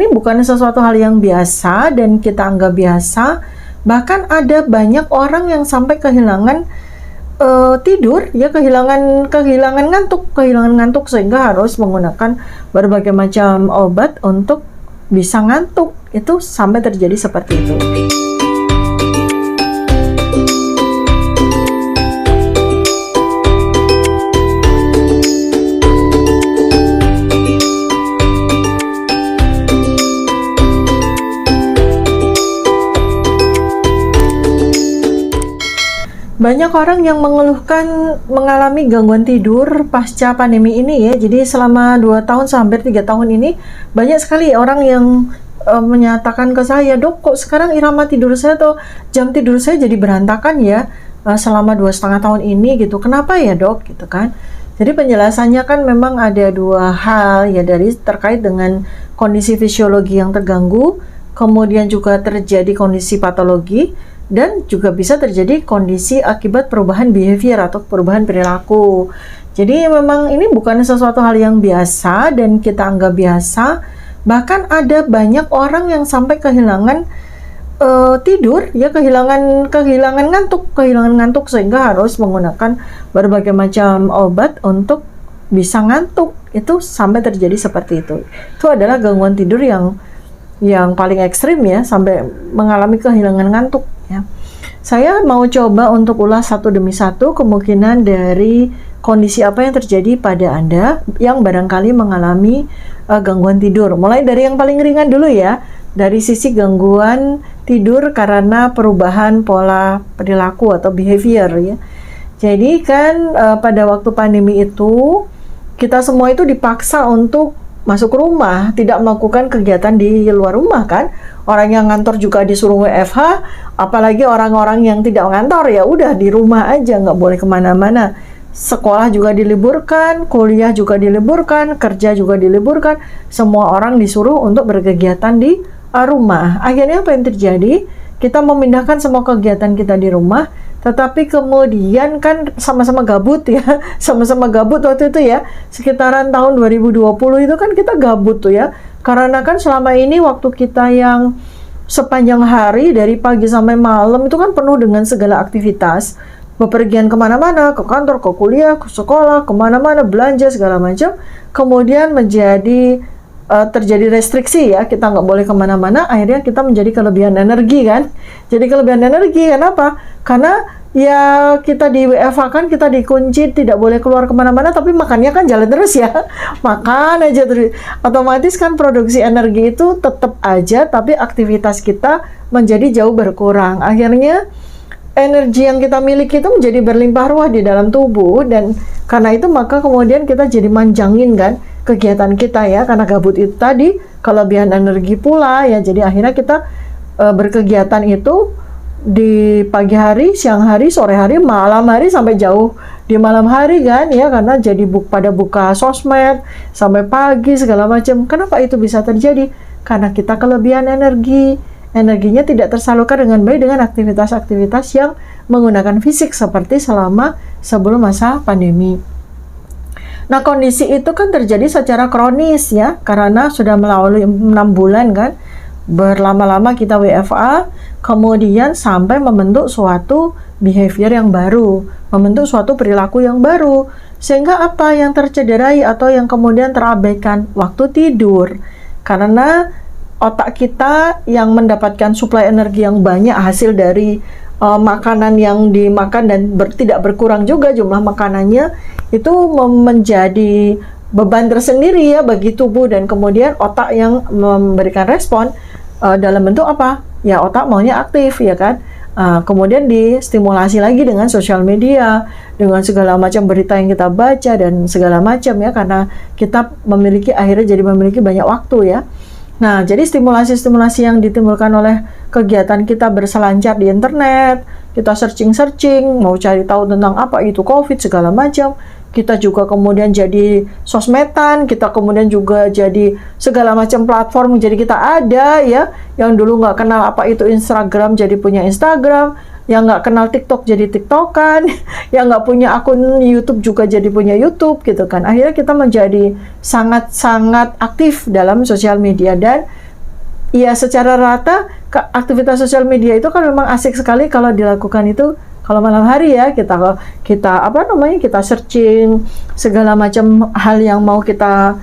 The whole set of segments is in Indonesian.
ini bukan sesuatu hal yang biasa dan kita anggap biasa. Bahkan ada banyak orang yang sampai kehilangan tidur, ya kehilangan ngantuk sehingga harus menggunakan berbagai macam obat untuk bisa ngantuk. Itu sampai terjadi seperti itu. Banyak orang yang mengalami gangguan tidur pasca pandemi ini ya. Jadi selama 2 tahun hampir 3 tahun ini banyak sekali orang yang menyatakan ke saya, "Dok, kok sekarang irama tidur saya atau jam tidur saya jadi berantakan ya selama 2,5 tahun ini gitu. Kenapa ya, Dok?" gitu kan. Jadi penjelasannya kan memang ada 2 hal ya, dari terkait dengan kondisi fisiologi yang terganggu, kemudian juga terjadi kondisi patologi, dan juga bisa terjadi kondisi akibat perubahan behavior atau perubahan perilaku. Jadi memang ini bukan sesuatu hal yang biasa dan kita anggap biasa. Bahkan ada banyak orang yang sampai kehilangan tidur, ya kehilangan ngantuk sehingga harus menggunakan berbagai macam obat untuk bisa ngantuk. Itu sampai terjadi seperti itu. Itu adalah gangguan tidur yang paling ekstrim ya, sampai mengalami kehilangan ngantuk ya. Saya mau coba untuk ulas satu demi satu kemungkinan dari kondisi apa yang terjadi pada Anda yang barangkali mengalami gangguan tidur. Mulai dari yang paling ringan dulu ya, dari sisi gangguan tidur karena perubahan pola perilaku atau behavior ya. Jadi kan pada waktu pandemi itu kita semua itu dipaksa untuk masuk rumah, tidak melakukan kegiatan di luar rumah kan. Orang yang ngantor juga disuruh WFH, apalagi orang-orang yang tidak ngantor ya udah di rumah aja, nggak boleh kemana-mana. Sekolah juga diliburkan, kuliah juga diliburkan, kerja juga diliburkan. Semua orang disuruh untuk berkegiatan di rumah. Akhirnya apa yang terjadi? Kita memindahkan semua kegiatan kita di rumah, tetapi kemudian kan sama-sama gabut ya, sama-sama gabut waktu itu ya, sekitaran tahun 2020 itu kan kita gabut tuh ya, karena kan selama ini waktu kita yang sepanjang hari dari pagi sampai malam itu kan penuh dengan segala aktivitas, bepergian kemana-mana, ke kantor, ke kuliah, ke sekolah, kemana-mana, belanja segala macam, kemudian menjadi terjadi restriksi ya, kita nggak boleh kemana-mana, akhirnya kita menjadi kelebihan energi kan. Jadi kelebihan energi, kenapa? Karena ya kita di WFH kan, kita dikunci, tidak boleh keluar kemana-mana, tapi makannya kan jalan terus ya, makan aja terus, otomatis kan produksi energi itu tetap aja, tapi aktivitas kita menjadi jauh berkurang. Akhirnya energi yang kita miliki itu menjadi berlimpah ruah di dalam tubuh, dan karena itu maka kemudian kita jadi manjangin kan kegiatan kita ya, karena gabut itu tadi, kelebihan energi pula ya. Jadi akhirnya kita berkegiatan itu di pagi hari, siang hari, sore hari, malam hari, sampai jauh di malam hari kan ya, karena jadi pada buka sosmed sampai pagi segala macam. Kenapa itu bisa terjadi? Karena kita kelebihan energinya tidak tersalurkan dengan baik dengan aktivitas-aktivitas yang menggunakan fisik seperti sebelum masa pandemi. Nah, kondisi itu kan terjadi secara kronis ya, karena sudah melalui 6 bulan kan, berlama-lama kita WFA, kemudian sampai membentuk suatu behavior yang baru, membentuk suatu perilaku yang baru, sehingga apa yang tercederai atau yang kemudian terabaikan? Waktu tidur. Karena otak kita yang mendapatkan suplai energi yang banyak hasil dari makanan yang dimakan dan tidak berkurang juga jumlah makanannya, itu menjadi beban tersendiri ya bagi tubuh, dan kemudian otak yang memberikan respon dalam bentuk apa? Ya otak maunya aktif ya kan. Kemudian distimulasi lagi dengan sosial media, dengan segala macam berita yang kita baca dan segala macam ya, karena kita akhirnya jadi memiliki banyak waktu ya. Nah, jadi stimulasi-stimulasi yang ditimbulkan oleh kegiatan kita berselancar di internet, kita searching-searching, mau cari tahu tentang apa itu COVID, segala macam. Kita juga kemudian jadi sosmedan, kita kemudian juga jadi segala macam platform, jadi kita ada ya, yang dulu nggak kenal apa itu Instagram jadi punya Instagram, yang nggak kenal TikTok jadi TikTokan, yang nggak punya akun YouTube juga jadi punya YouTube gitu kan. Akhirnya kita menjadi sangat-sangat aktif dalam sosial media, dan ya secara rata aktivitas sosial media itu kan memang asik sekali kalau dilakukan itu kalau malam hari ya, kita kita searching segala macam hal yang mau kita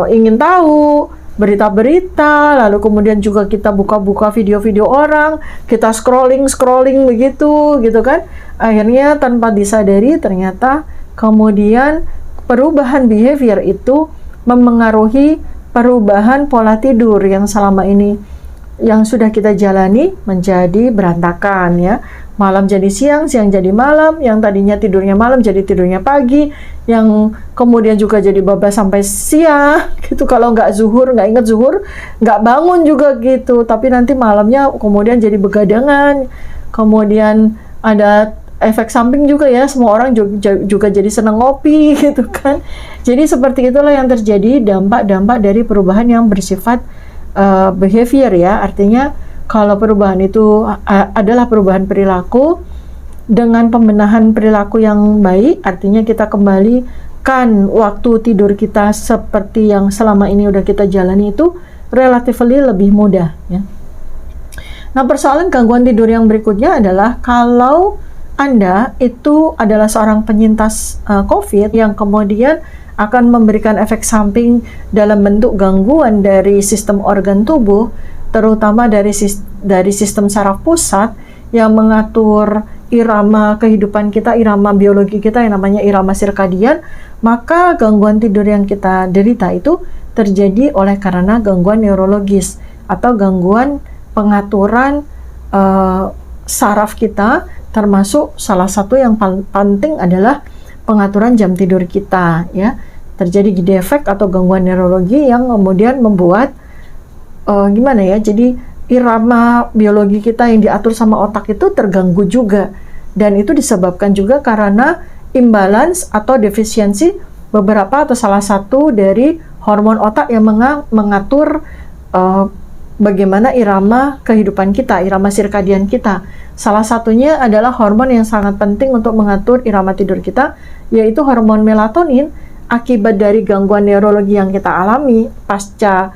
ingin tahu, berita-berita, lalu kemudian juga kita buka-buka video-video orang, kita scrolling begitu gitu kan. Akhirnya tanpa disadari ternyata kemudian perubahan behavior itu memengaruhi perubahan pola tidur yang selama ini yang sudah kita jalani menjadi berantakan ya. Malam jadi siang, siang jadi malam, yang tadinya tidurnya malam jadi tidurnya pagi, yang kemudian juga jadi bablas sampai siang gitu. Kalau nggak inget zuhur, nggak bangun juga gitu, tapi nanti malamnya kemudian jadi begadangan, kemudian ada efek samping juga ya, semua orang juga jadi senang ngopi gitu kan. Jadi seperti itulah yang terjadi dampak-dampak dari perubahan yang bersifat behavior ya. Artinya kalau perubahan itu adalah perubahan perilaku dengan pembenahan perilaku yang baik, artinya kita kembalikan waktu tidur kita seperti yang selama ini udah kita jalani itu relatively lebih mudah ya. Nah, persoalan gangguan tidur yang berikutnya adalah kalau Anda itu adalah seorang penyintas COVID yang kemudian akan memberikan efek samping dalam bentuk gangguan dari sistem organ tubuh, terutama dari sistem saraf pusat yang mengatur irama kehidupan kita, irama biologi kita yang namanya irama sirkadian, maka gangguan tidur yang kita derita itu terjadi oleh karena gangguan neurologis atau gangguan pengaturan saraf kita, termasuk salah satu yang penting adalah pengaturan jam tidur kita ya. Terjadi defek atau gangguan neurologi yang kemudian membuat jadi irama biologi kita yang diatur sama otak itu terganggu juga, dan itu disebabkan juga karena imbalance atau defisiensi beberapa atau salah satu dari hormon otak yang mengatur bagaimana irama kehidupan kita, irama sirkadian kita. Salah satunya adalah hormon yang sangat penting untuk mengatur irama tidur kita, yaitu hormon melatonin. Akibat dari gangguan neurologi yang kita alami pasca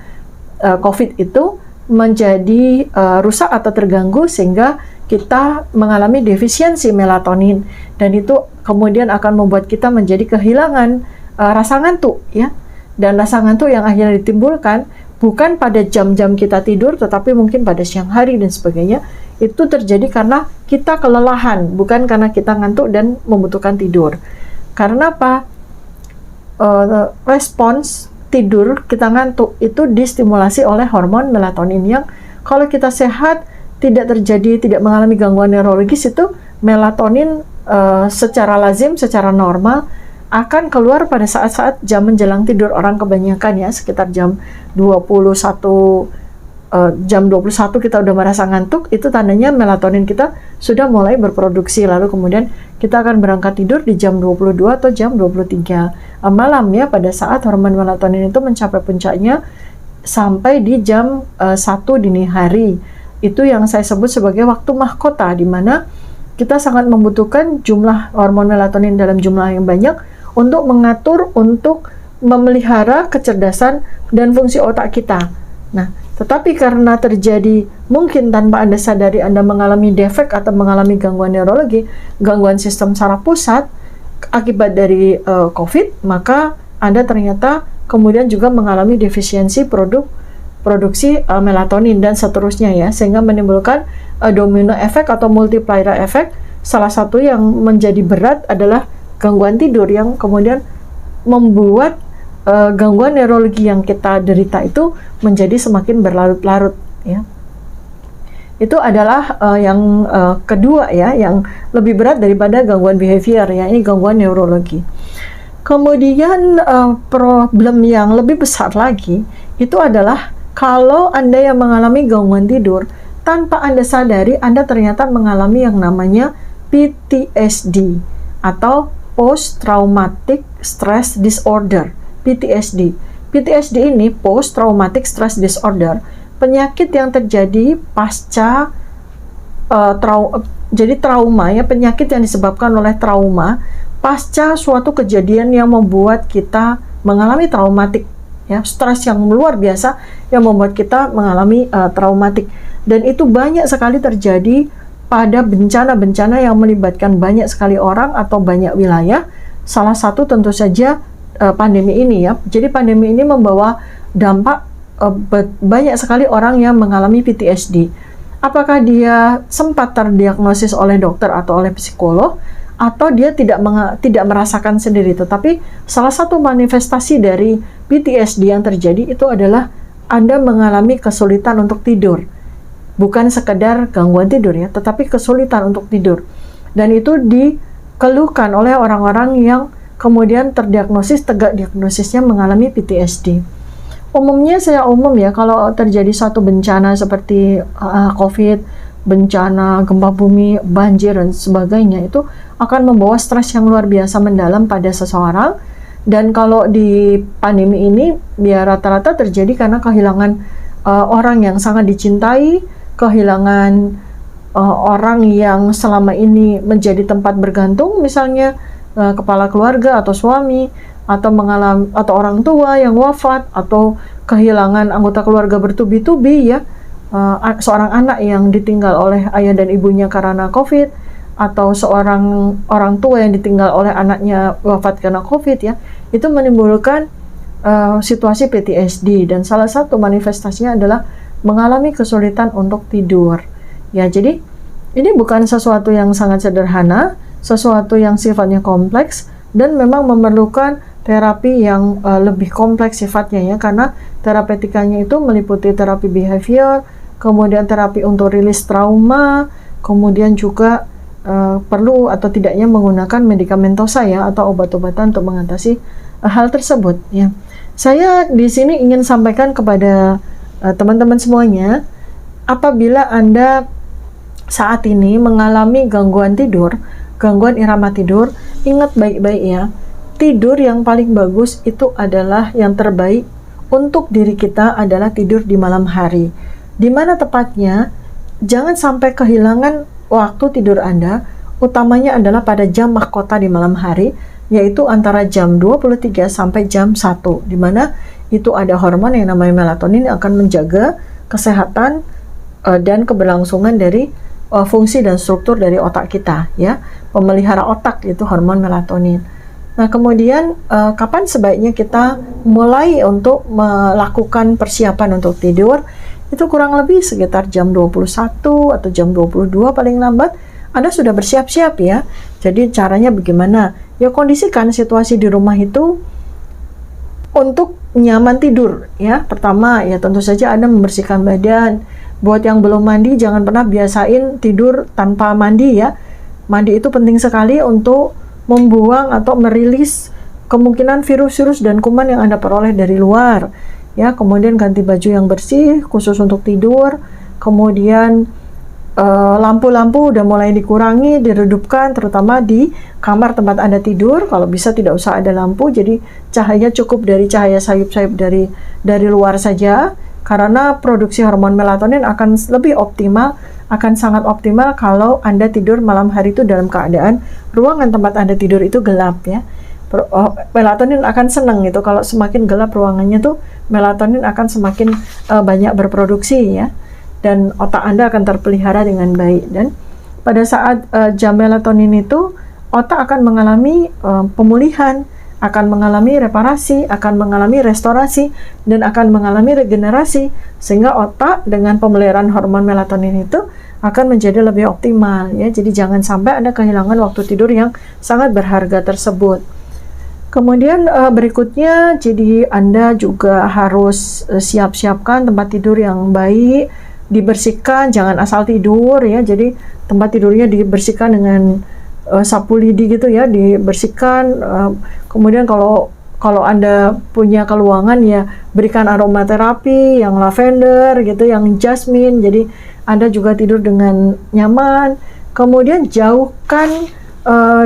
COVID itu menjadi rusak atau terganggu sehingga kita mengalami defisiensi melatonin, dan itu kemudian akan membuat kita menjadi kehilangan rasa ngantuk ya. Dan rasa ngantuk yang akhirnya ditimbulkan bukan pada jam-jam kita tidur, tetapi mungkin pada siang hari dan sebagainya. Itu terjadi karena kita kelelahan, bukan karena kita ngantuk dan membutuhkan tidur. Karena apa? Respons tidur kita ngantuk itu distimulasi oleh hormon melatonin yang kalau kita sehat tidak mengalami gangguan neurologis, itu melatonin secara lazim, secara normal akan keluar pada saat-saat jam menjelang tidur orang kebanyakan ya, sekitar jam 21 kita udah merasa ngantuk, itu tandanya melatonin kita sudah mulai berproduksi, lalu kemudian kita akan berangkat tidur di jam 22 atau jam 23 malam ya, pada saat hormon melatonin itu mencapai puncaknya sampai di jam 1 dini hari. Itu yang saya sebut sebagai waktu mahkota, di mana kita sangat membutuhkan jumlah hormon melatonin dalam jumlah yang banyak untuk mengatur, untuk memelihara kecerdasan dan fungsi otak kita. Nah, tetapi karena terjadi mungkin tanpa Anda sadari Anda mengalami defek atau mengalami gangguan neurologi, gangguan sistem saraf pusat akibat dari COVID, maka Anda ternyata kemudian juga mengalami defisiensi produksi melatonin dan seterusnya ya, sehingga menimbulkan domino efek atau multiplier efek. Salah satu yang menjadi berat adalah gangguan tidur yang kemudian membuat gangguan neurologi yang kita derita itu menjadi semakin berlarut-larut ya. Itu adalah yang kedua ya, yang lebih berat daripada gangguan behavior ya, ini gangguan neurologi. Kemudian problem yang lebih besar lagi itu adalah kalau Anda yang mengalami gangguan tidur tanpa Anda sadari, Anda ternyata mengalami yang namanya PTSD atau Post Traumatic Stress Disorder. PTSD. PTSD ini Post Traumatic Stress Disorder, penyakit yang terjadi pasca trauma ya, penyakit yang disebabkan oleh trauma pasca suatu kejadian yang membuat kita mengalami traumatik ya, stres yang luar biasa yang membuat kita mengalami traumatik. Dan itu banyak sekali terjadi pada bencana-bencana yang melibatkan banyak sekali orang atau banyak wilayah. Salah satu tentu saja pandemi ini ya. Jadi pandemi ini membawa dampak banyak sekali orang yang mengalami PTSD. Apakah dia sempat terdiagnosis oleh dokter atau oleh psikolog, atau dia tidak merasakan sendiri, tetapi salah satu manifestasi dari PTSD yang terjadi itu adalah Anda mengalami kesulitan untuk tidur. Bukan sekedar gangguan tidur ya, tetapi kesulitan untuk tidur. Dan itu dikeluhkan oleh orang-orang yang kemudian tegak diagnosisnya mengalami PTSD. Umumnya saya ya, kalau terjadi satu bencana seperti COVID, bencana, gempa bumi, banjir, dan sebagainya, itu akan membawa stres yang luar biasa mendalam pada seseorang. Dan kalau di pandemi ini, ya rata-rata terjadi karena kehilangan orang yang sangat dicintai, kehilangan orang yang selama ini menjadi tempat bergantung, misalnya kepala keluarga atau suami, atau orang tua yang wafat, atau kehilangan anggota keluarga bertubi-tubi ya, seorang anak yang ditinggal oleh ayah dan ibunya karena COVID, atau seorang orang tua yang ditinggal oleh anaknya wafat karena COVID ya, itu menimbulkan situasi PTSD, dan salah satu manifestasinya adalah mengalami kesulitan untuk tidur. Ya, jadi ini bukan sesuatu yang sangat sederhana, sesuatu yang sifatnya kompleks, dan memang memerlukan terapi yang lebih kompleks sifatnya ya, karena terapeutikanya itu meliputi terapi behavior, kemudian terapi untuk rilis trauma, kemudian juga perlu atau tidaknya menggunakan medikamentosa ya, atau obat-obatan untuk mengatasi hal tersebut ya. Saya di sini ingin sampaikan kepada teman-teman semuanya, apabila Anda saat ini mengalami gangguan tidur, gangguan irama tidur, ingat baik-baik ya, tidur yang paling bagus itu adalah yang terbaik untuk diri kita adalah tidur di malam hari. Di mana tepatnya, jangan sampai kehilangan waktu tidur Anda, utamanya adalah pada jam mahkota di malam hari, yaitu antara jam 23 sampai jam 1, di mana itu ada hormon yang namanya melatonin yang akan menjaga kesehatan dan keberlangsungan dari fungsi dan struktur dari otak kita ya, pemelihara otak itu hormon melatonin. Nah, kemudian kapan sebaiknya kita mulai untuk melakukan persiapan untuk tidur? Itu kurang lebih sekitar jam 21 atau jam 22 paling lambat Anda sudah bersiap-siap ya. Jadi caranya bagaimana? Ya, kondisikan situasi di rumah itu untuk nyaman tidur ya. Pertama ya, tentu saja Anda membersihkan badan. Buat yang belum mandi, jangan pernah biasain tidur tanpa mandi ya. Mandi itu penting sekali untuk membuang atau merilis kemungkinan virus-virus dan kuman yang Anda peroleh dari luar ya. Kemudian ganti baju yang bersih khusus untuk tidur. Kemudian lampu-lampu udah mulai dikurangi, diredupkan, terutama di kamar tempat Anda tidur. Kalau bisa tidak usah ada lampu, jadi cahaya cukup dari cahaya sayup-sayup dari luar saja, karena produksi hormon melatonin akan lebih optimal, akan sangat optimal kalau Anda tidur malam hari itu dalam keadaan ruangan tempat Anda tidur itu gelap ya. Melatonin akan senang gitu kalau semakin gelap ruangannya tuh, melatonin akan semakin banyak berproduksi ya, dan otak Anda akan terpelihara dengan baik. Dan pada saat jam melatonin itu, otak akan mengalami pemulihan, akan mengalami reparasi, akan mengalami restorasi, dan akan mengalami regenerasi, sehingga otak dengan pemeliharaan hormon melatonin itu akan menjadi lebih optimal ya. Jadi jangan sampai Anda kehilangan waktu tidur yang sangat berharga tersebut. Kemudian berikutnya, jadi Anda juga harus siap-siapkan tempat tidur yang baik, dibersihkan, jangan asal tidur ya. Jadi tempat tidurnya dibersihkan dengan sapu lidi gitu ya, dibersihkan. Kemudian kalau Anda punya keluangan ya, berikan aromaterapi yang lavender gitu, yang jasmine, jadi Anda juga tidur dengan nyaman. Kemudian jauhkan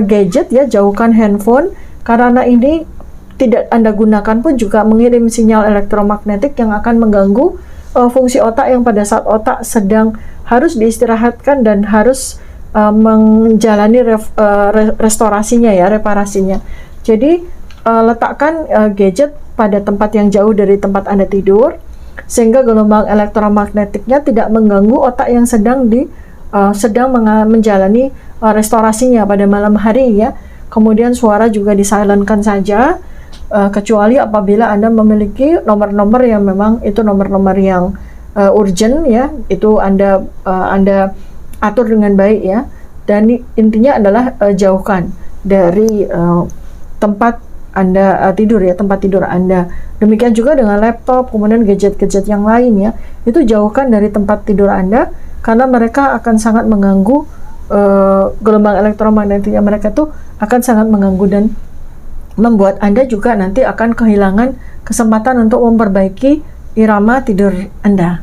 gadget ya, jauhkan handphone, karena ini tidak Anda gunakan pun juga mengirim sinyal elektromagnetik yang akan mengganggu fungsi otak, yang pada saat otak sedang harus diistirahatkan dan harus menjalani restorasinya ya, reparasinya. Jadi letakkan gadget pada tempat yang jauh dari tempat Anda tidur, sehingga gelombang elektromagnetiknya tidak mengganggu otak yang sedang menjalani restorasinya pada malam hari ya. Kemudian suara juga disilentkan saja, kecuali apabila Anda memiliki nomor-nomor yang memang itu nomor-nomor yang urgent ya, itu Anda atur dengan baik ya. Dan intinya adalah jauhkan dari tempat Anda tidur ya, tempat tidur Anda. Demikian juga dengan laptop, kemudian gadget-gadget yang lain ya, itu jauhkan dari tempat tidur Anda, karena mereka akan sangat mengganggu, gelombang elektromagnetiknya mereka tuh akan sangat mengganggu dan membuat Anda juga nanti akan kehilangan kesempatan untuk memperbaiki irama tidur Anda.